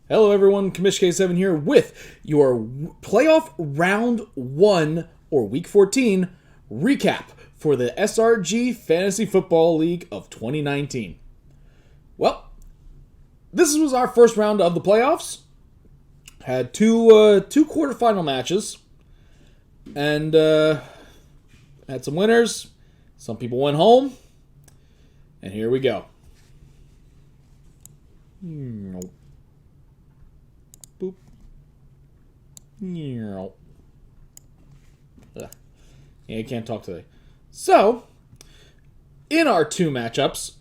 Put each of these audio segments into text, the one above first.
Hello everyone, Commish K7 here with your playoff round 1 or week 14 recap for the SRG Fantasy Football League of 2019. Well, this was our first round of the playoffs. Had two quarterfinal matches and had some winners. Some people went home. And here we go. Boop. Yeah, I can't talk today. So, in our two matchups,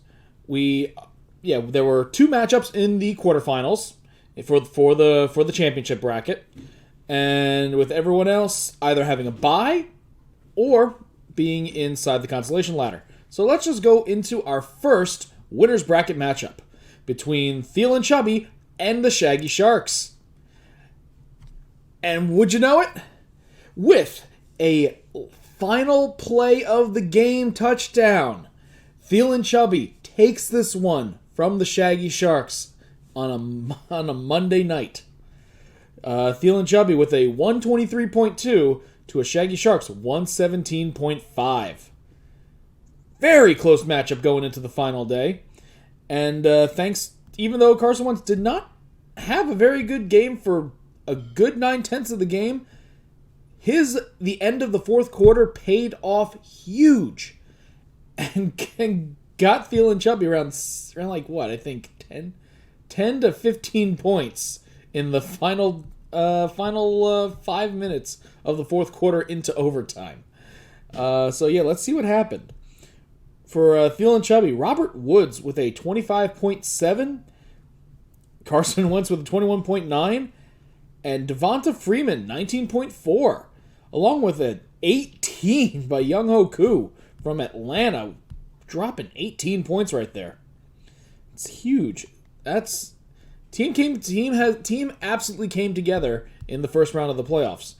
there were two matchups in the quarterfinals for the championship bracket, and with everyone else either having a bye or being inside the consolation ladder. So let's just go into our first winners bracket matchup between Thiel and Chubby and the Shaggy Sharks. And would you know it? With a final play of the game touchdown, Thiel and Chubby takes this one from the Shaggy Sharks on a Monday night. Thiel and Chubby with a 123.2 to a Shaggy Sharks 117.5. Very close matchup going into the final day. And even though Carson Wentz did not have a very good game for a good 9/10 of the game, the end of the fourth quarter paid off huge and got Thiel and Chubby around like what, I think 10 to 15 points in the final 5 minutes of the fourth quarter into overtime. Let's see what happened. For Thiel and Chubby, Robert Woods with a 25.7, Carson Wentz with a 21.9, and Devonta Freeman, 19.4, along with an 18 by Young Ho Koo from Atlanta, dropping 18 points right there. It's huge. Team absolutely came together in the first round of the playoffs.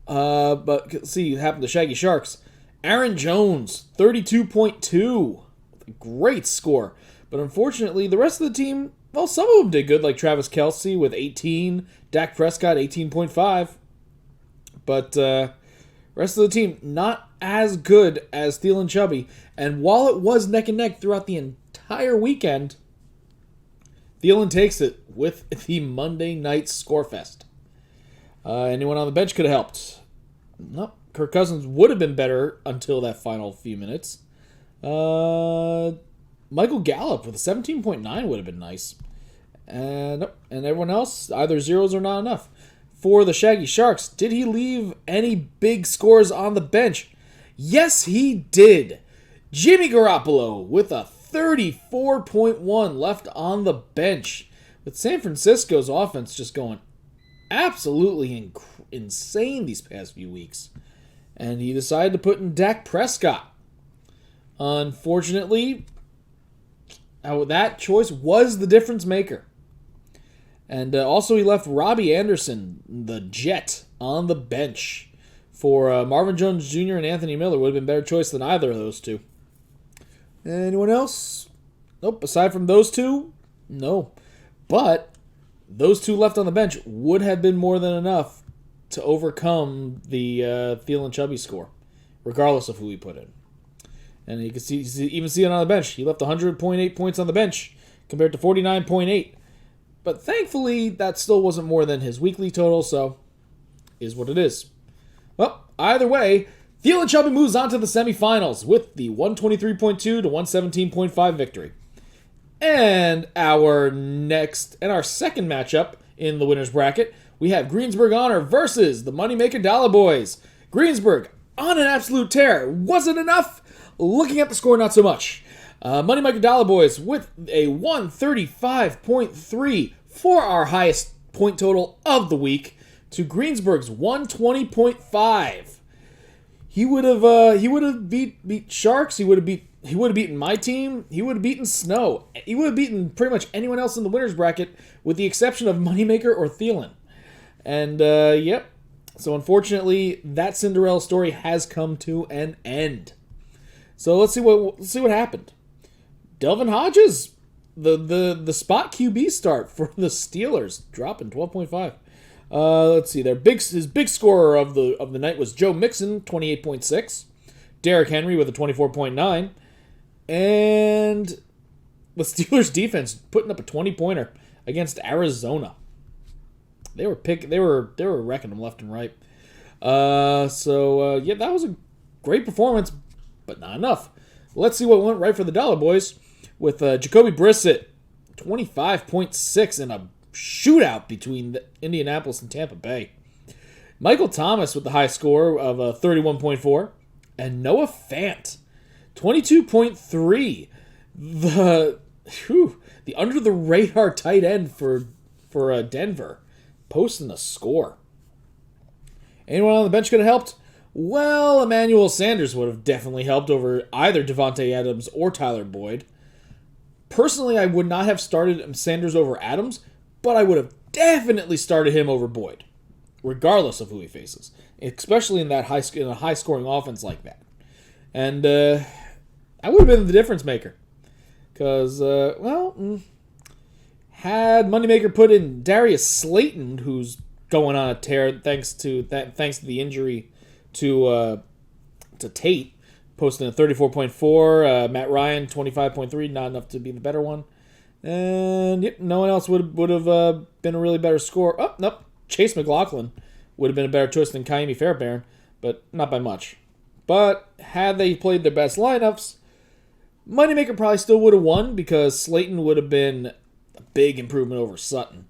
But see what happened to Shaggy Sharks. Aaron Jones, 32.2. Great score. But unfortunately, the rest of the team, well, some of them did good, like Travis Kelce with 18, Dak Prescott, 18.5. But rest of the team, not as good as Thiel and Chubby. And while it was neck and neck throughout the entire weekend, Thielen takes it with the Monday night scorefest. Anyone on the bench could have helped. Nope. Kirk Cousins would have been better until that final few minutes. Michael Gallup with a 17.9 would have been nice. And everyone else, either zeros or not enough. For the Shaggy Sharks, did he leave any big scores on the bench? Yes, he did. Jimmy Garoppolo with a 34.1 left on the bench. With San Francisco's offense just going absolutely insane these past few weeks. And he decided to put in Dak Prescott. Unfortunately, that choice was the difference maker. And also he left Robbie Anderson, the Jet, on the bench. For Marvin Jones Jr. and Anthony Miller would have been a better choice than either of those two. Anyone else? Nope. Aside from those two, no. But those two left on the bench would have been more than enough to overcome the Thiel and Chubby score, regardless of who he put in. And you can even see it on the bench. He left 100.8 points on the bench compared to 49.8. But thankfully, that still wasn't more than his weekly total, so is what it is. Well, either way, Thiel and Chubby moves on to the semifinals with the 123.2 to 117.5 victory. And our second matchup in the winner's bracket, we have Greensburg Honor versus the Moneymaker Dollar Boys. Greensburg on an absolute tear. Wasn't enough? Looking at the score, not so much. Moneymaker Dollar Boys with a 135.3 for our highest point total of the week to Greensburg's 120.5. He would have beat Sharks. He would have beaten my team. He would have beaten Snow. He would have beaten pretty much anyone else in the winner's bracket with the exception of Moneymaker or Thielen. And yep. So unfortunately, that Cinderella story has come to an end. So let's see what happened. Delvin Hodges the spot QB start for the Steelers, dropping 12.5. Let's see. His big scorer of the night was Joe Mixon, 28.6. Derrick Henry with a 24.9. And the Steelers defense putting up a 20-pointer against Arizona. They were wrecking them left and right. That was a great performance, but not enough. Let's see what went right for the Dollar Boys with Jacoby Brissett, 25.6 in a shootout between Indianapolis and Tampa Bay. Michael Thomas with the high score of 31.4, and Noah Fant, 22.3. The under the radar tight end for Denver, posting a score. Anyone on the bench could have helped? Well, Emmanuel Sanders would have definitely helped over either Devontae Adams or Tyler Boyd. Personally, I would not have started Sanders over Adams, but I would have definitely started him over Boyd, regardless of who he faces, especially in a high-scoring offense like that. And I would have been the difference maker, because had Moneymaker put in Darius Slayton, who's going on a tear thanks to the injury to Tate, posting a 34.4. Matt Ryan 25.3, not enough to be the better one. And no one else would have been a really better score. Oh, nope. Chase McLaughlin would have been a better choice than Kaimi Fairbairn, but not by much. But had they played their best lineups, Moneymaker probably still would have won because Slayton would have been a big improvement over Sutton.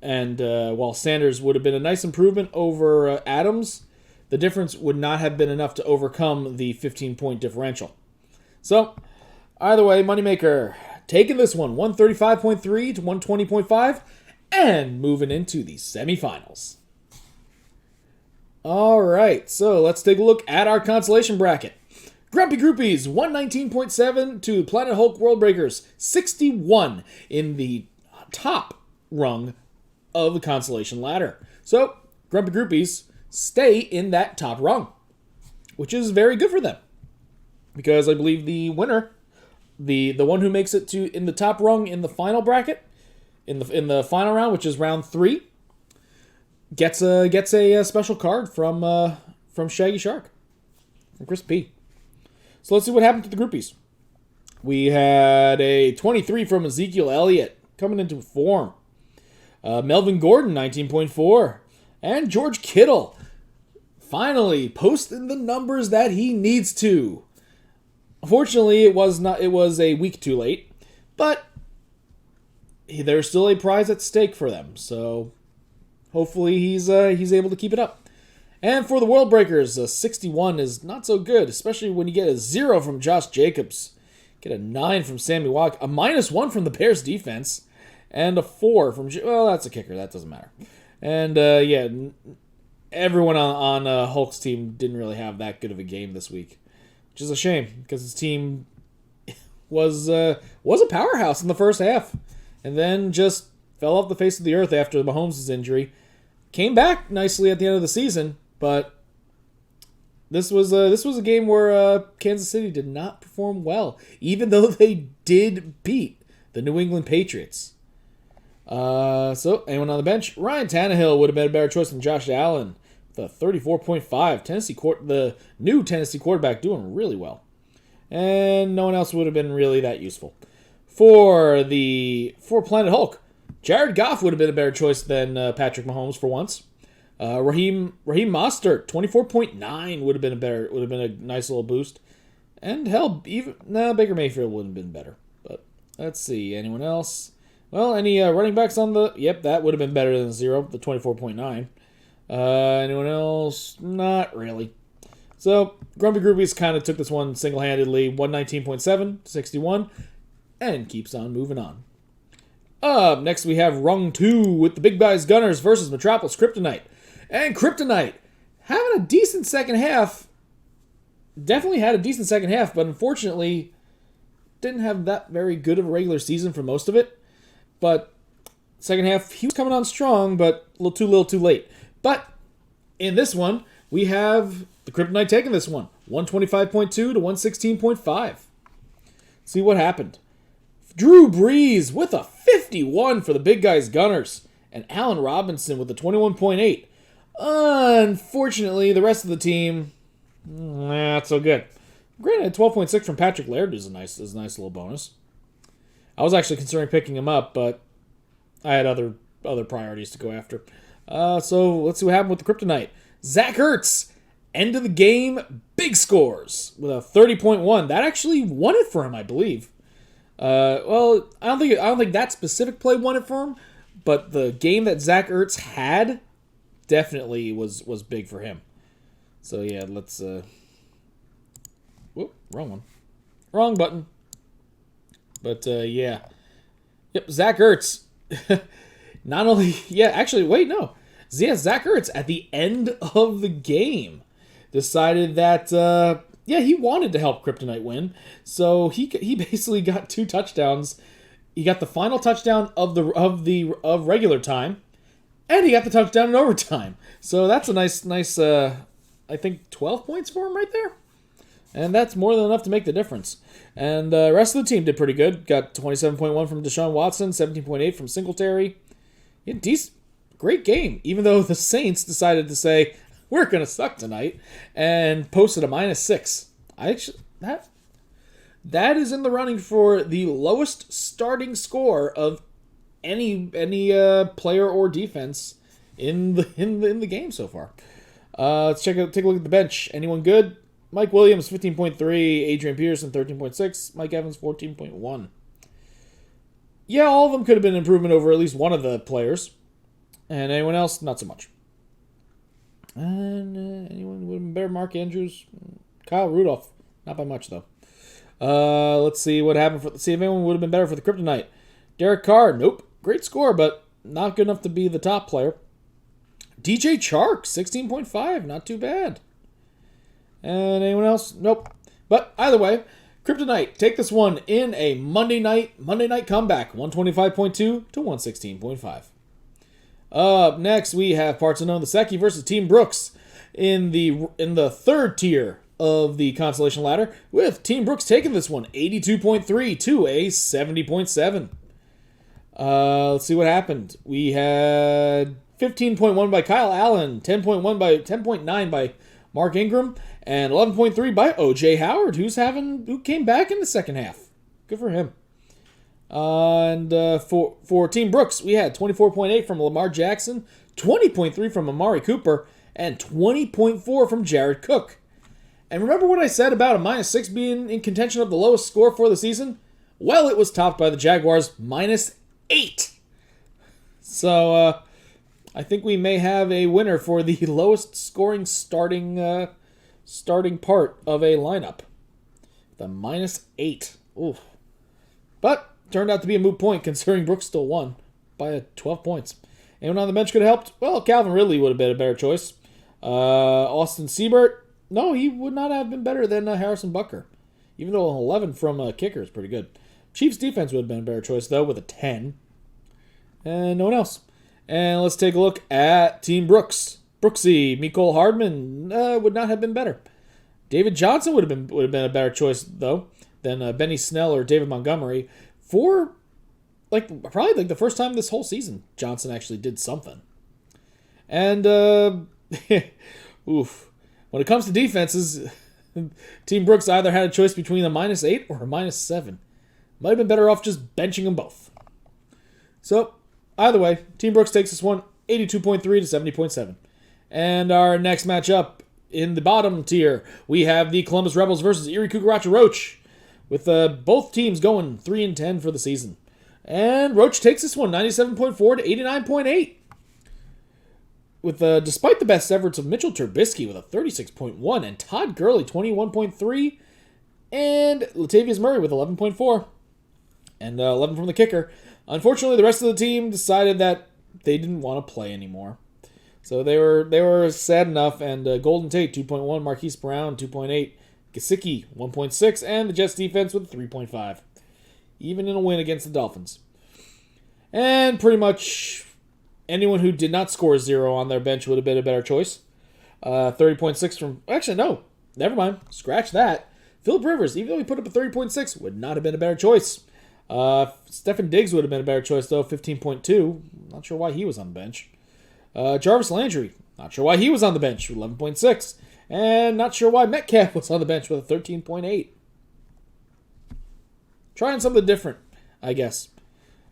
And while Sanders would have been a nice improvement over Adams, the difference would not have been enough to overcome the 15-point differential. So, either way, Moneymaker taking this one, 135.3 to 120.5, and moving into the semifinals. All right, so let's take a look at our consolation bracket. Grumpy Groupies, 119.7 to Planet Hulk World Breakers, 61 in the top rung of the consolation ladder. So, Grumpy Groupies stay in that top rung, which is very good for them, because I believe the winner, the one who makes it to in the top rung in the final bracket, in the final round, which is round 3, gets a special card from Shaggy Shark, from Chris P. So let's see what happened to the groupies. We had a 23 from Ezekiel Elliott coming into form. Melvin Gordon, 19.4. And George Kittle finally posting the numbers that he needs to. Unfortunately, it was a week too late, but there's still a prize at stake for them. So hopefully he's able to keep it up. And for the World Breakers, a 61 is not so good, especially when you get a 0 from Josh Jacobs, get a 9 from Sammy Watt, a -1 from the Bears defense, and a 4 from... Well, that's a kicker. That doesn't matter. And, everyone on Hulk's team didn't really have that good of a game this week, which is a shame, because his team was a powerhouse in the first half, and then just fell off the face of the earth after Mahomes' injury. Came back nicely at the end of the season, but this was a game where Kansas City did not perform well, even though they did beat the New England Patriots. So, anyone on the bench? Ryan Tannehill would have been a better choice than Josh Allen with a 34.5. The new Tennessee quarterback doing really well. And no one else would have been really that useful. For Planet Hulk, Jared Goff would have been a better choice than Patrick Mahomes for once. Raheem Mostert, 24.9 would have been a nice little boost. And hell, Baker Mayfield would have been better. But let's see, anyone else? Well, any running backs on the... Yep, that would have been better than 0, the 24.9. Anyone else? Not really. So, Grumpy Groupies kind of took this one single-handedly, 119.7 to 61, and keeps on moving on. Up next, we have Rung 2 with the Big Guys Gunners versus Metropolis Kryptonite. And Kryptonite having a decent second half. Definitely had a decent second half, but unfortunately didn't have that very good of a regular season for most of it. But second half, he was coming on strong, but a little too late. But in this one, we have the Kryptonite taking this one, 125.2 to 116.5. See what happened. Drew Brees with a 51 for the Big Guys Gunners. And Allen Robinson with a 21.8. Unfortunately, the rest of the team, not so good. Granted, 12.6 from Patrick Laird is a nice little bonus. I was actually considering picking him up, but I had other priorities to go after. So let's see what happened with the Kryptonite. Zach Ertz, end of the game, big scores with a 30.1. That actually won it for him, I believe. Well, I don't think that specific play won it for him, but the game that Zach Ertz had definitely was big for him. So yeah, let's. Whoop, wrong one, wrong button. But yeah, yep, Zach Ertz. Not only, actually, wait, no. Zach Ertz at the end of the game decided that he wanted to help Kryptonite win. So he basically got 2 touchdowns. He got the final touchdown of regular time, and he got the touchdown in overtime. So that's a nice I think 12 points for him right there. And that's more than enough to make the difference. And the rest of the team did pretty good. Got 27.1 from Deshaun Watson, 17.8 from Singletary. Great game, even though the Saints decided to say, we're going to suck tonight, and posted a -6. That is in the running for the lowest starting score of any player or defense in the game so far. Let's take a look at the bench. Anyone good? Mike Williams, 15.3. Adrian Peterson, 13.6. Mike Evans, 14.1. Yeah, all of them could have been an improvement over at least one of the players. And anyone else, not so much. And anyone would have been better? Mark Andrews, Kyle Rudolph, not by much though. Let's see what happened. See if anyone would have been better for the Kryptonite. Derek Carr, nope, great score, but not good enough to be the top player. DJ Chark, 16.5, not too bad. And anyone else? Nope. But either way, Kryptonite take this one in a Monday night comeback, 125.2 to 116.5. Up next, we have Parts Unknown II versus Team Brooks in the third tier of the consolation ladder, with Team Brooks taking this one 82.3 to a 70.7. Let's see what happened. We had 15.1 by Kyle Allen, 10.9 by Mark Ingram, and 11.3 by O.J. Howard, who came back in the second half. Good for him. And for Team Brooks, we had 24.8 from Lamar Jackson, 20.3 from Amari Cooper, and 20.4 from Jared Cook. And remember what I said about a -6 being in contention of the lowest score for the season? Well, it was topped by the Jaguars, -8. So, I think we may have a winner for the lowest scoring starting part of a lineup. The -8. Oof. But turned out to be a moot point considering Brooks still won by 12 points. Anyone on the bench could have helped? Well, Calvin Ridley would have been a better choice. Austin Seibert, no, he would not have been better than Harrison Butker. Even though 11 from a kicker is pretty good. Chiefs defense would have been a better choice, though, with a 10. And no one else. And let's take a look at Team Brooks. Brooksy, Mecole Hardman would not have been better. David Johnson would have been a better choice, though, than Benny Snell or David Montgomery. For probably the first time this whole season, Johnson actually did something. And oof. When it comes to defenses, Team Brooks either had a choice between a -8 or a -7. Might have been better off just benching them both. So, either way, Team Brooks takes this one 82.3 to 70.7. And our next matchup in the bottom tier, we have the Columbus Rebels versus Erie Cucaracha Roach, with both teams going 3-10 for the season. And Roach takes this one 97.4 to 89.8. With despite the best efforts of Mitchell Trubisky with a 36.1 and Todd Gurley 21.3 and Latavius Murray with 11.4 and 11 from the kicker. Unfortunately, the rest of the team decided that they didn't want to play anymore. So they were sad enough, and Golden Tate 2.1, Marquise Brown 2.8, Gesicki 1.6, and the Jets defense with 3.5. Even in a win against the Dolphins. And pretty much anyone who did not score 0 on their bench would have been a better choice. 30.6 from... Actually, no. Never mind. Scratch that. Philip Rivers, even though he put up a 30.6, would not have been a better choice. Stephen Diggs would have been a better choice, though, 15.2. Not sure why he was on the bench. Jarvis Landry, not sure why he was on the bench, 11.6. And not sure why Metcalf was on the bench with a 13.8. Trying something different, I guess.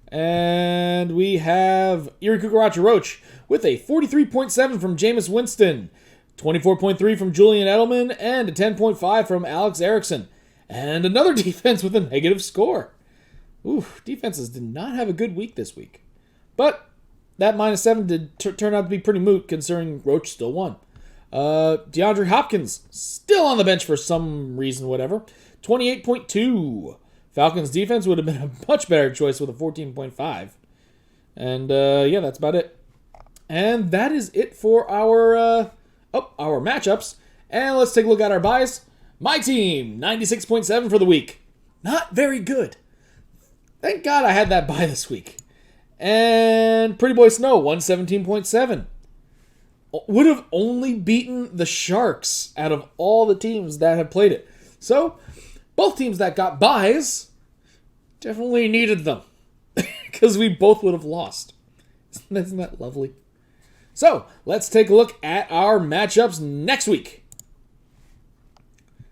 And we have Iri Kukaracha Roach with a 43.7 from Jameis Winston, 24.3 from Julian Edelman, and a 10.5 from Alex Erickson. And another defense with a negative score. Defenses did not have a good week this week. But that -7 did turn out to be pretty moot, considering Roach still won. DeAndre Hopkins, still on the bench for some reason, whatever. 28.2. Falcons defense would have been a much better choice with a 14.5. And, yeah, that's about it. And that is it for our matchups. And let's take a look at our buys. My team, 96.7 for the week. Not very good. Thank God I had that buy this week. And Pretty Boy Snow, 117.7. Would have only beaten the Sharks out of all the teams that have played it. So, both teams that got buys definitely needed them. Because we both would have lost. Isn't that lovely? So, let's take a look at our matchups next week.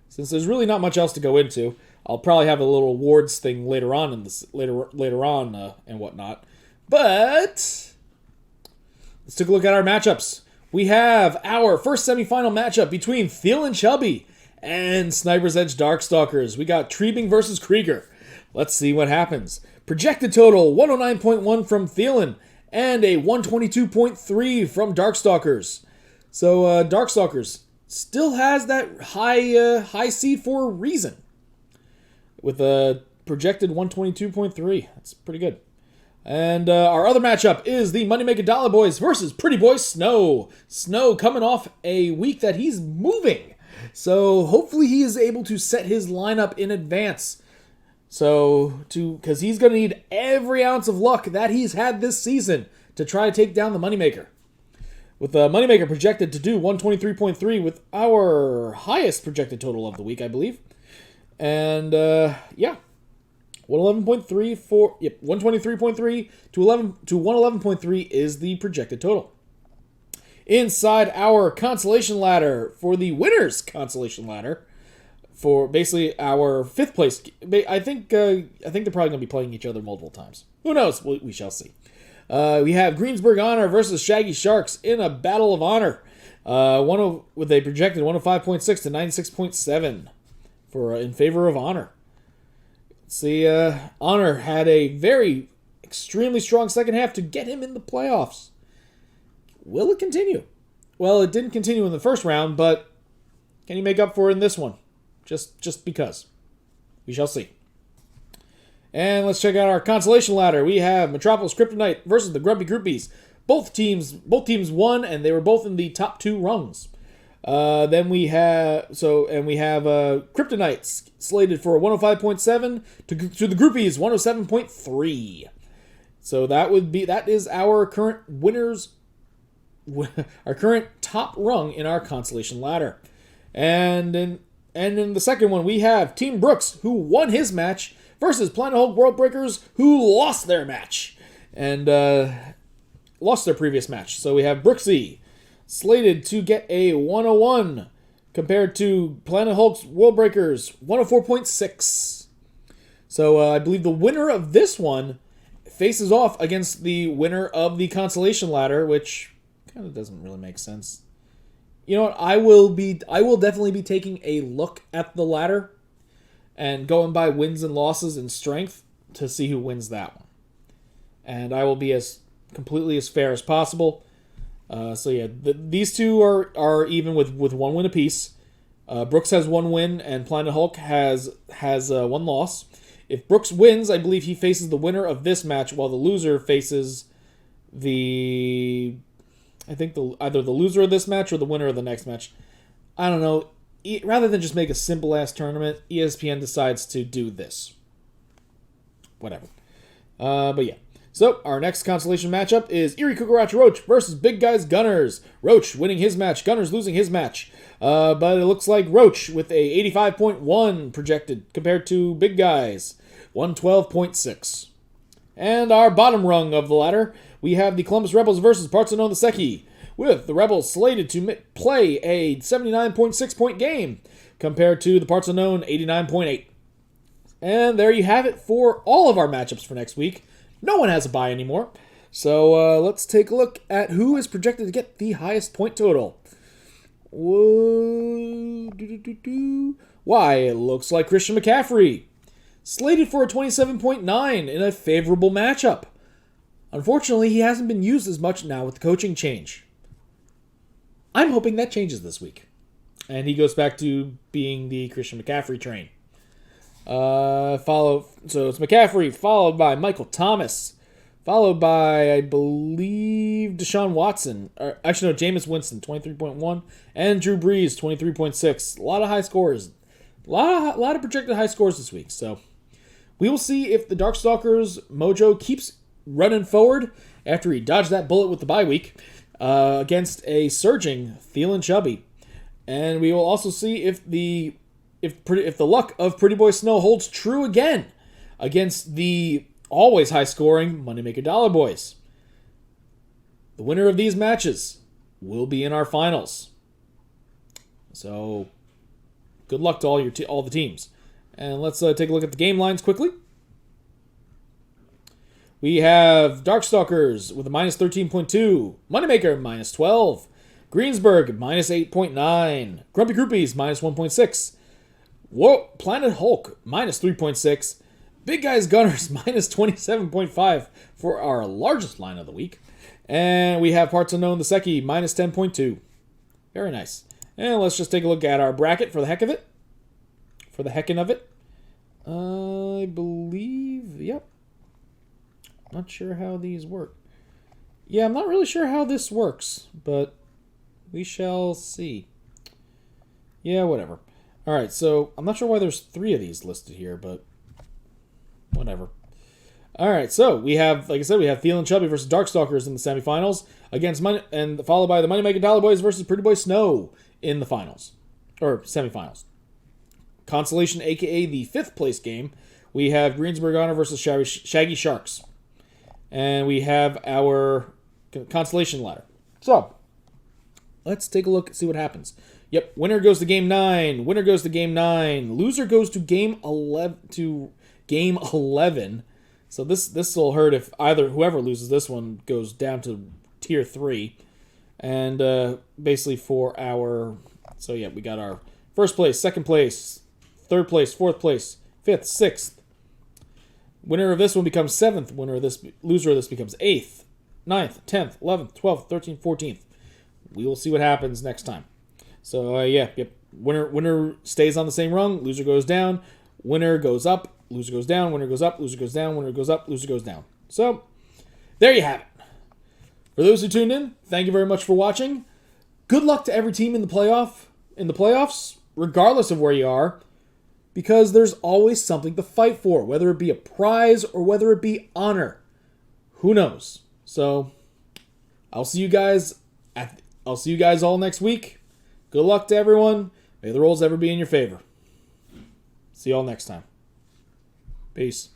Since there's really not much else to go into, I'll probably have a little awards thing later on in this later on and whatnot. But let's take a look at our matchups. We have our first semifinal matchup between Thiel and Chubby and Sniper's Edge Darkstarkers. We got Treebing versus Krieger. Let's see what happens. Projected total, 109.1 from Thielen and a 122.3 from Darkstalkers. So Darkstalkers still has that high seed for a reason. With a projected 122.3. That's pretty good. And our other matchup is the Moneymaker Dollar Boys versus Pretty Boy Snow. Snow coming off a week that he's moving. So hopefully he is able to set his lineup in advance. Because he's going to need every ounce of luck that he's had this season to try to take down the Moneymaker. With the Moneymaker projected to do 123.3 with our highest projected total of the week, I believe. And, yeah. 123.3 to 111.3 is the projected total. Inside our consolation ladder for the winners consolation ladder for basically our fifth place. I think they're probably going to be playing each other multiple times. Who knows? We shall see. We have Greensburg Honor versus Shaggy Sharks in a battle of honor. With a projected 105.6 to 96.7 for in favor of Honor. See, Honor had a extremely strong second half to get him in the playoffs. Will it continue? Well, it didn't continue in the first round, but can he make up for it in this one? Just because. We shall see. And let's check out our consolation ladder. We have Metropolis Kryptonite versus the Grumpy Groupies. Both teams won, and they were both in the top 2 rungs. Then we have Kryptonite slated for a 105.7 to the Groupies 107.3. So that is our current winners, our current top rung in our consolation ladder. And in the second one we have Team Brooks, who won his match, versus Planet Hulk World Breakers, who lost their match and lost their previous match. So we have Brooksy slated to get a 101 compared to Planet Hulk's World Breakers 104.6. So I believe the winner of this one faces off against the winner of the consolation ladder, which kind of doesn't really make sense. You know what? I will definitely be taking a look at the ladder and going by wins and losses and strength to see who wins that one. And I will be as completely as fair as possible. So yeah, these two are even with 1 win apiece. Brooks has 1 win and Planet Hulk has 1 loss. If Brooks wins, I believe he faces the winner of this match, while the loser faces either the loser of this match or the winner of the next match. I don't know. Rather than just make a simple ass tournament, ESPN decides to do this. Whatever. But yeah. So, our next consolation matchup is Iri Kukaracha Roach versus Big Guys Gunners. Roach winning his match, Gunners losing his match. But it looks like Roach with a 85.1 projected compared to Big Guys, 112.6. And our bottom rung of the ladder, we have the Columbus Rebels versus Partizan Seki, with the Rebels slated to play a 79.6 point game compared to the Partizan 89.8. And there you have it for all of our matchups for next week. No one has a bye anymore. So let's take a look at who is projected to get the highest point total. Why, it looks like Christian McCaffrey, slated for a 27.9 in a favorable matchup. Unfortunately, he hasn't been used as much now with the coaching change. I'm hoping that changes this week, and he goes back to being the Christian McCaffrey train. So it's McCaffrey, followed by Michael Thomas, followed by, I believe, Deshaun Watson. Actually, no, Jameis Winston, 23.1, and Drew Brees, 23.6. A lot of high scores. A lot of projected high scores this week. So we will see if the Darkstalkers mojo keeps running forward after he dodged that bullet with the bye week against a surging Thielen Chubby. And we will also see if the luck of Pretty Boy Snow holds true again against the always high-scoring Moneymaker Dollar Boys. The winner of these matches will be in our finals. So, good luck to all the teams. And let's take a look at the game lines quickly. We have Darkstalkers with a minus 13.2, Moneymaker minus 12, Greensburg minus 8.9, Grumpy Groupies minus 1.6, Planet Hulk minus 3.6, Big Guys Gunners minus 27.5 for our largest line of the week. And we have Parts Unknown the Seki minus 10.2. Very nice. And let's just take a look at our bracket for the heck of it. For the heckin' of it. I believe, yep. Not sure how these work. Yeah, I'm not really sure how this works, but we shall see. Yeah, whatever. All right, so I'm not sure why there's 3 of these listed here, but whatever. All right, so we have, like I said, we have Thielen Chubby versus Darkstalkers in the semifinals, and followed by the Moneymaker Dollar Boys versus Pretty Boy Snow in the finals, or semifinals. Consolation, aka the 5th place game, we have Greensburg Honor versus Shaggy Sharks, and we have our consolation ladder. So let's take a look and see what happens. Yep, winner goes to game 9. Winner goes to game 9. Loser goes to game 11. So this will hurt if whoever loses this one goes down to tier 3. And basically for our, so yeah, we got our first place, second place, third place, fourth place, 5th, 6th. Winner of this one becomes 7th. Loser of this becomes 8th, 9th, 10th, 11th, 12th, 13th, 14th. We will see what happens next time. So yep. Winner stays on the same rung. Loser goes down. Winner goes up. Loser goes down. Winner goes up. Loser goes down. Winner goes up. Loser goes down. So there you have it. For those who tuned in, thank you very much for watching. Good luck to every team in the playoffs, regardless of where you are, because there's always something to fight for, whether it be a prize or whether it be honor. Who knows? So I'll see you guys all next week. Good luck to everyone. May the rolls ever be in your favor. See you all next time. Peace.